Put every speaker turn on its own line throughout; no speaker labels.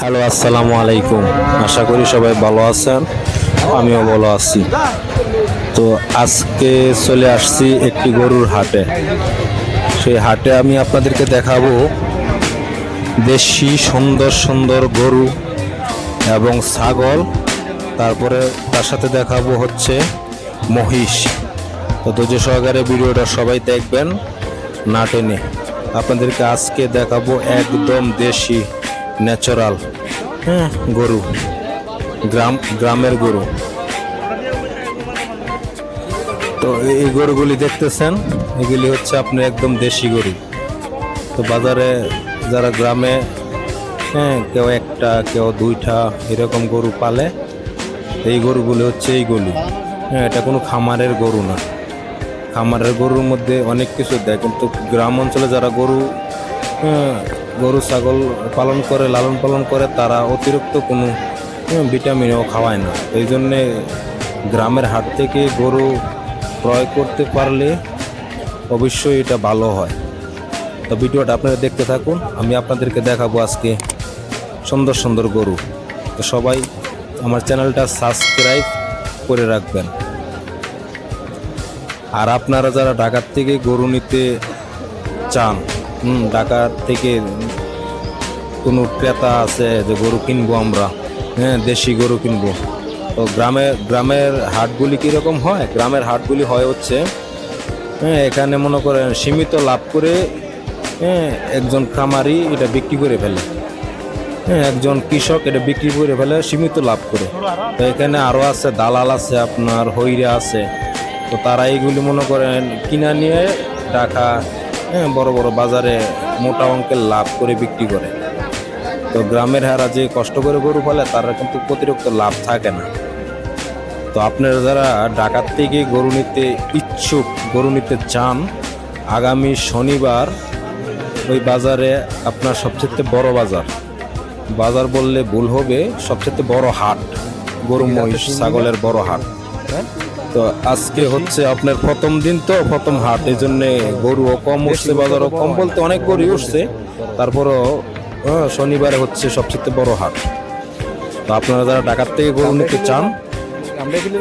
Hello, আসসালামু আলাইকুম। আশা করি সবাই ভালো আছেন, আমিও ভালো আছি। তো আজকে চলে আসছি একটি গরুর হাটে। সেই হাটে আমি আপনাদেরকে দেখাবো দেশি সুন্দর সুন্দর গরু এবং ছাগল, তারপরে তার সাথে দেখাবো হচ্ছে মহিষ। তো ধৈর্য সহকারে ভিডিওটা সবাই দেখবেন না টেনে। আপনাদেরকে আজকে দেখাবো একদম দেশি ন্যাচারাল গরু, গ্রামের গরু। তো এই গরুগুলি দেখতেছেন, এগুলি হচ্ছে আপনার একদম দেশি গরু। তো বাজারে যারা গ্রামে কেউ একটা কেউ দুইটা এরকম গরু পালে, এই গরুগুলি হচ্ছে এইগুলি। এটা কোনো খামারের গরু না। খামারের গরুর মধ্যে অনেক কিছু দেয়, কিন্তু গ্রাম অঞ্চলে যারা গরু ছাগল পালন করে, লালন পালন করে, তারা অতিরিক্ত কোনো ভিটামিনও খাওয়ায় না। এই জন্যে গ্রামের হাট থেকে গরু ক্রয় করতে পারলে অবশ্যই এটা ভালো হয়। তো ভিডিওটা আপনারা দেখতে থাকুন, আমি আপনাদেরকে দেখাবো আজকে সুন্দর সুন্দর গরু। তো সবাই আমার চ্যানেলটা সাবস্ক্রাইব করে রাখবেন। আর আপনারা যারা ঢাকার থেকে গরু নিতে চান, ঢাকার থেকে কোনো ক্রেতা আছে যে গরু কিনবো আমরা, দেশি গরু কিনবো, তো গ্রামের হাটগুলি কীরকম হয়? গ্রামের হাটগুলি হয় হচ্ছে এখানে মনে করেন সীমিত লাভ করে একজন খামারি এটা বিক্রি করে ফেলে, একজন কৃষক এটা বিক্রি করে ফেলে সীমিত লাভ করে। তো এখানে আরও আছে দালাল আছে, আপনার হইরা আছে। তো তারা এইগুলি মনে করেন কিনা নিয়ে ঢাকা বড় বড় বাজারে মোটা অঙ্কের লাভ করে বিক্রি করে। তো গ্রামের হারা যে কষ্ট করে গরু পালে, তারা কিন্তু অতিরিক্ত লাভ থাকে না। তো আপনারা যারা ঢাকার থেকে গরু নিতে ইচ্ছুক, গরু নিতে চান, আগামী শনিবার ওই বাজারে আপনার সবচেয়ে বড় বাজার বললে ভুল হবে, সবচেয়ে বড় হাট, গরু মহিষ ছাগলের বড় হাট। তো আজকে হচ্ছে আপনার প্রথম দিন, তো প্রথম হাট, এই জন্যে গরুও কম উঠছে, বাজারও কম বলতে অনেক গরু উঠছে। তারপরও শনিবারে হচ্ছে সবচেয়ে বড় হাট। তো আপনারা যারা ঢাকার থেকে গরু নিতে চান,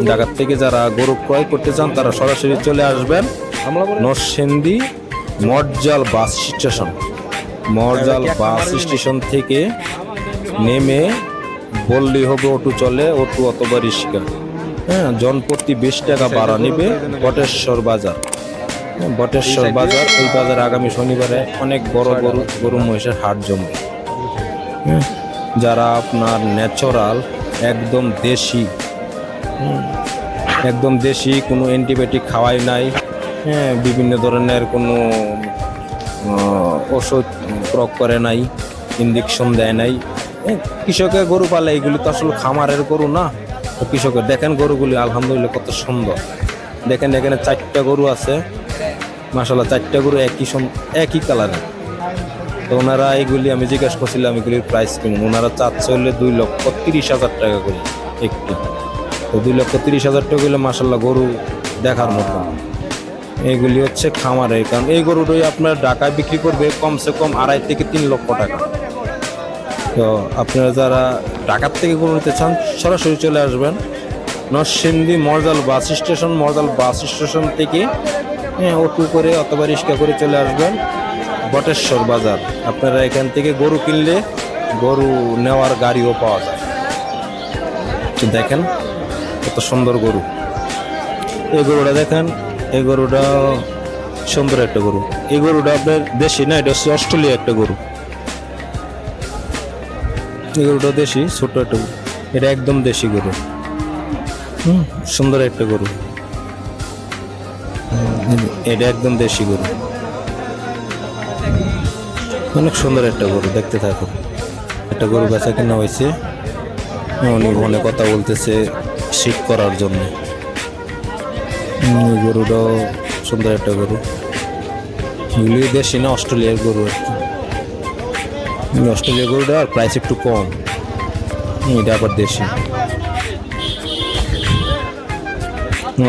ঢাকার থেকে যারা গরু ক্রয় করতে চান, তারা সরাসরি চলে আসবেন নরসিংদী মরজাল বাস স্টেশন থেকে নেমে বললেই হবে অটো চলে, অটো অথবা রিক্সা। জনপ্রতি 20 টাকা ভাড়া নিবে। বটেশ্বর বাজার, ওই বাজারে আগামী শনিবারে অনেক বড় গরু মহিষের হাট জমবে। যারা আপনার ন্যাচারাল একদম দেশি কোনো অ্যান্টিবায়োটিক খাওয়াই নাই, বিভিন্ন ধরনের কোনো ওষুধ প্রয়োগ করে নাই, ইঞ্জেকশন দেয় নাই, কৃষকের গরু পালে। এগুলি তো আসলে খামারের গরু না। তো কৃষকের দেখেন গরুগুলি আলহামদুলিল্লাহ কত সুন্দর। দেখেন এখানে 4টা গরু আছে, মাশাআল্লাহ 4টা গরু একই কালারের। তো ওনারা এইগুলি, আমি জিজ্ঞাসা করছিলাম এগুলির প্রাইস কেমন, ওনারা চাচ্ছে হলে 2,30,000 টাকা করে একটি। তো 2,30,000 টাকা হলে মাশাআল্লাহ গরু দেখার মতো। এইগুলি হচ্ছে খামারের, কারণ এই গরুটাই আপনার ঢাকায় বিক্রি করবে কমসে কম 2.5 থেকে 3 লক্ষ টাকা। তো আপনারা যারা ঢাকার থেকে গরু নিতে চান, সরাসরি চলে আসবেন নরসিংদী মরজাল বাস স্টেশন থেকে অটো করে অথবা রিক্সা করে চলে আসবেন বটেশ্বর বাজার। আপনারা এখান থেকে গরু কিনলে গরু নেওয়ার গাড়িও পাওয়া যায়। তো দেখেন কত সুন্দর গরু। এই গরুটা দেখেন, এই গরুটা সুন্দর একটা গরু। এই গরুটা আপনার দেশি না, এটা হচ্ছে অস্ট্রেলিয়া একটা গরু। এই গরুটা দেশি, ছোট একটা গরু, এটা একদম দেশি গরু। সুন্দর একটা গরু, এটা একদম দেশি গরু, অনেক সুন্দর একটা গরু। দেখতে থাকুন। একটা গরু বেচা কেনা হয়েছে, উনি ফোনে কথা বলতেছে শিট করার জন্য। গরুটাও সুন্দর একটা গরু। এগুলি দেশি না, অস্ট্রেলিয়ার গরু আর কি। অস্ট্রেলিয়ার গরুটা আর প্রাইস একটু কম, এটা আবার দেশি।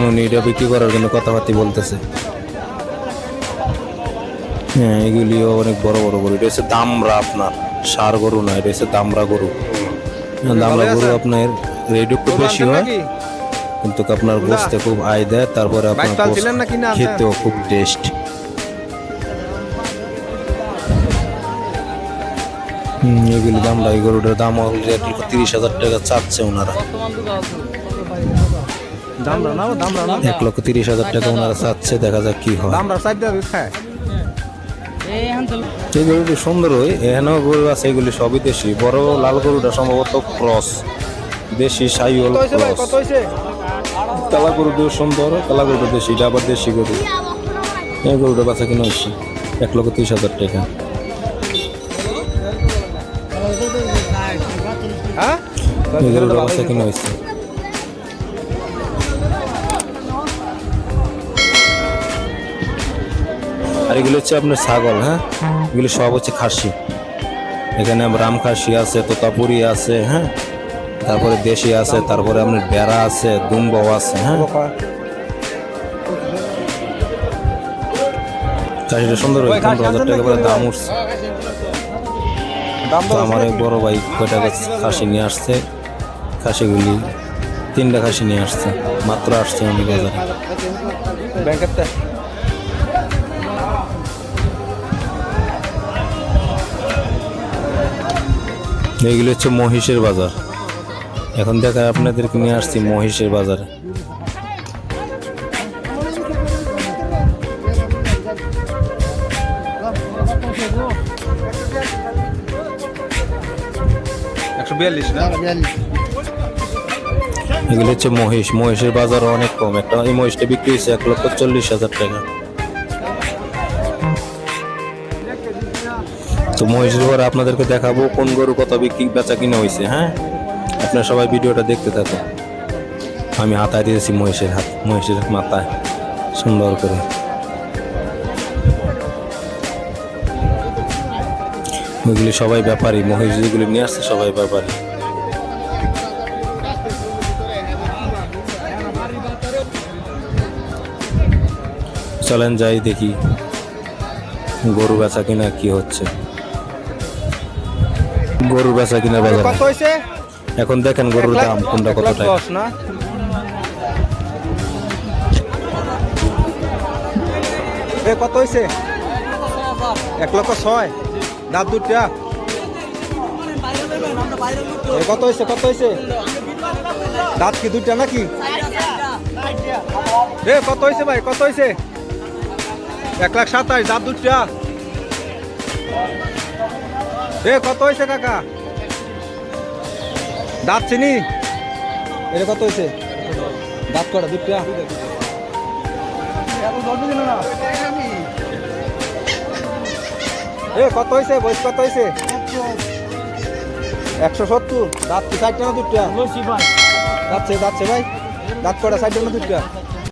উনি এটা বিক্রি করার জন্য কথাবার্তা বলতেছে। এগুলিও অনেক বড় বড় গরু। এটা হচ্ছে দামরা আপনার। সার গরু না, এটা হচ্ছে দামড়া গরু। দামড়া গরু আপনার রেট একটু বেশি হয়, কিন্তু আপনার গোস্তে খুব আয় দেয়, তারপরে আপনার খেতেও খুব টেস্ট। এগুলি দামড়া, এই গরুটার দাম 30,000 টাকা চাচ্ছে ওনারা। 1,30,000 টাকা ওনারা চাচ্ছে, দেখা যাক কি হয়। এই গরুটি সুন্দর হয়, এখানেও গরু আছে, এগুলি সবই দেশি। বড় লাল গরুটা সম্ভবত ক্রস, দেশি সাইওয়াল ক্রস। কালা গরুটিও সুন্দর, কালা গরুটা দেশি, এটা আবার দেশি গরু। এই গরুটা বাচ্চা কিনা হচ্ছে 1,30,000 টাকা। এই গরুটা বাচ্চা কিনা হচ্ছে। আর এগুলো হচ্ছে আপনার ছাগল। হ্যাঁ, এগুলো সব হচ্ছে খাসি। এখানে রাম খাসি আছে, তোতাপুরি আছে, হ্যাঁ, তারপরে দেশি আছে, তারপরে আপনার বেড়া আছে, দুম্বাও আছে। হ্যাঁ, খাসিটা সুন্দর, 15,000 টাকা করে দাম উঠছে। আমার এক বড় ভাই কয়টা খাসি নিয়ে আসছে, খাসিগুলি 3টা খাসি নিয়ে আসছে, মাত্র আসছে উনি বাজারে। এইগুলো হচ্ছে মহিষের বাজার। এখন দেখায় আপনাদেরকে নিয়ে আসছি মহিষের বাজারে। এগুলো হচ্ছে মহিষ, মহিষের বাজার অনেক কম। একটা এই মহিষটা বিক্রি হয়েছে 1,40,000 টাকা। তো মহিষের পরে আপনাদেরকে দেখাবো কোন গরু কত বিক্রি বেচা কিনা হয়েছে। হ্যাঁ, আপনারা সবাই ভিডিওটা দেখতে থাকুন। আমি হাতায় দিয়েছি মহিষের মাথায় সুন্দর করে। ওইগুলি সবাই ব্যাপারী, মহিষ যেগুলি নিয়ে আসছে সবাই ব্যাপারী। চলেন যাই দেখি গরু বেচা কিনা কি হচ্ছে। গরু বেচা কিনা বাজার এখন দেখেন গরুর দাম কোনটা কত টাকা।
কত হয়েছে? 1,06,000 দাঁত দুটা। কত হয়েছে? কত হয়েছে? দাঁত কি দুটা নাকি? কত হয়েছে ভাই? কত হয়েছে? 1,27,000 দাঁত দুটা। কত হয়েছে কাকা? দাঁত চিনি এটা কত হয়েছে? দাঁত কটা দুটা? কত হয়েছে? বয়স কত হয়েছে? 170। দাঁত কি 4টা না 2টা? দাঁত ভাই, দাঁত কটা 4টা না 2টা?